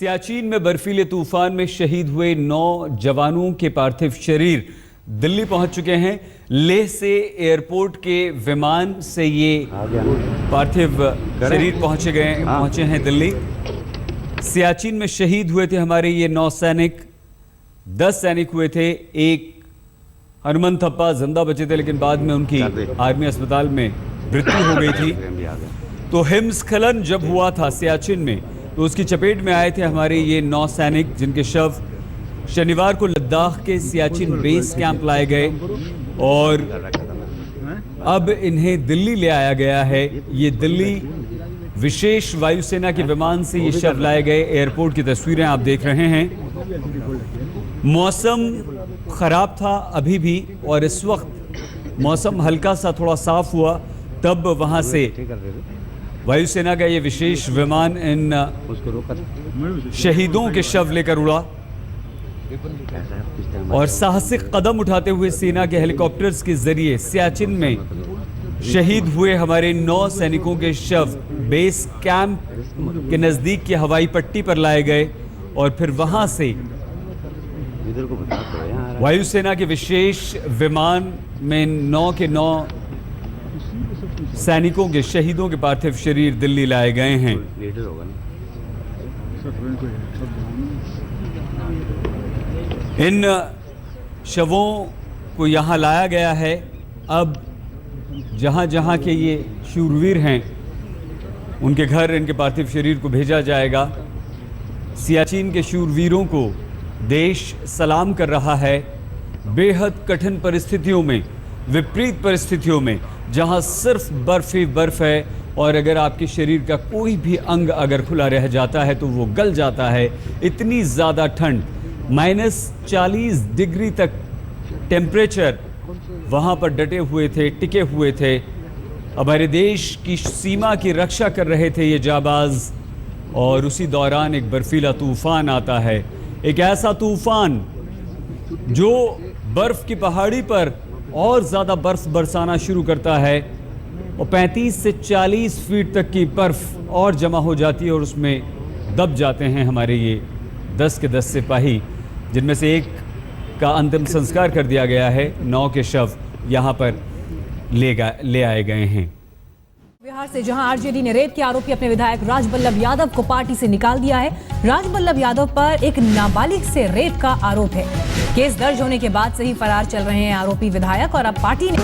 सियाचिन में बर्फीले तूफान में शहीद हुए 9 जवानों के पार्थिव शरीर दिल्ली पहुंच चुके हैं। लेह से एयरपोर्ट के विमान से ये पार्थिव शरीर पहुंचे हैं दिल्ली। सियाचिन में शहीद हुए थे हमारे ये 9 सैनिक। 10 सैनिक हुए थे। एक हनुमंत थप्पा जिंदा बचे थे, लेकिन बाद में उनकी आर्मी अस्पताल में मृत्यु हो गई थी। तो हिमस्खलन जब हुआ था सियाचिन में, तो उसकी चपेट में आए थे हमारे ये 9 सैनिक, जिनके शव शनिवार को लद्दाख के सियाचिन बेस कैंप लाए गए और अब इन्हें दिल्ली ले आया गया है। ये दिल्ली विशेष वायुसेना के विमान से ये शव लाए गए। एयरपोर्ट की तस्वीरें आप देख रहे हैं। मौसम खराब था अभी भी, और इस वक्त मौसम हल्का सा थोड़ा साफ हुआ, तब वहां से वायुसेना का ये विशेष विमान इन शहीदों के शव लेकर उड़ा और साहसिक कदम उठाते हुए सेना के हेलीकॉप्टर्स के जरिए सियाचिन में शहीद हुए हमारे 9 सैनिकों के शव बेस कैंप के नजदीक की हवाई पट्टी पर लाए गए और फिर वहां से वायुसेना के विशेष विमान में 9 के 9 सैनिकों के शहीदों के पार्थिव शरीर दिल्ली लाए गए हैं। इन शवों को यहाँ लाया गया है। अब जहाँ जहाँ के ये शूरवीर हैं, उनके घर इनके पार्थिव शरीर को भेजा जाएगा। सियाचिन के शूरवीरों को देश सलाम कर रहा है। बेहद कठिन परिस्थितियों में, विपरीत परिस्थितियों में, जहाँ सिर्फ बर्फ ही बर्फ है और अगर आपके शरीर का कोई भी अंग अगर खुला रह जाता है तो वो गल जाता है। इतनी ज़्यादा ठंड, -40 डिग्री तक टेम्परेचर, वहाँ पर डटे हुए थे, टिके हुए थे। हमारे देश की सीमा की रक्षा कर रहे थे ये जाबाज, और उसी दौरान एक बर्फीला तूफान आता है। एक ऐसा तूफान जो बर्फ़ की पहाड़ी पर और ज़्यादा बर्फ़ बरसाना शुरू करता है और 35 से 40 फीट तक की बर्फ़ और जमा हो जाती है और उसमें दब जाते हैं हमारे ये 10 के 10 सिपाही, जिनमें से एक का अंतिम संस्कार कर दिया गया है। 9 के शव यहाँ पर ले आए गए हैं। बिहार से जहां आरजेडी ने रेप के आरोपी अपने विधायक राजबल्लभ यादव को पार्टी से निकाल दिया है। राजबल्लभ यादव पर एक नाबालिग से रेप का आरोप है। केस दर्ज होने के बाद से ही फरार चल रहे हैं आरोपी विधायक, और अब पार्टी ने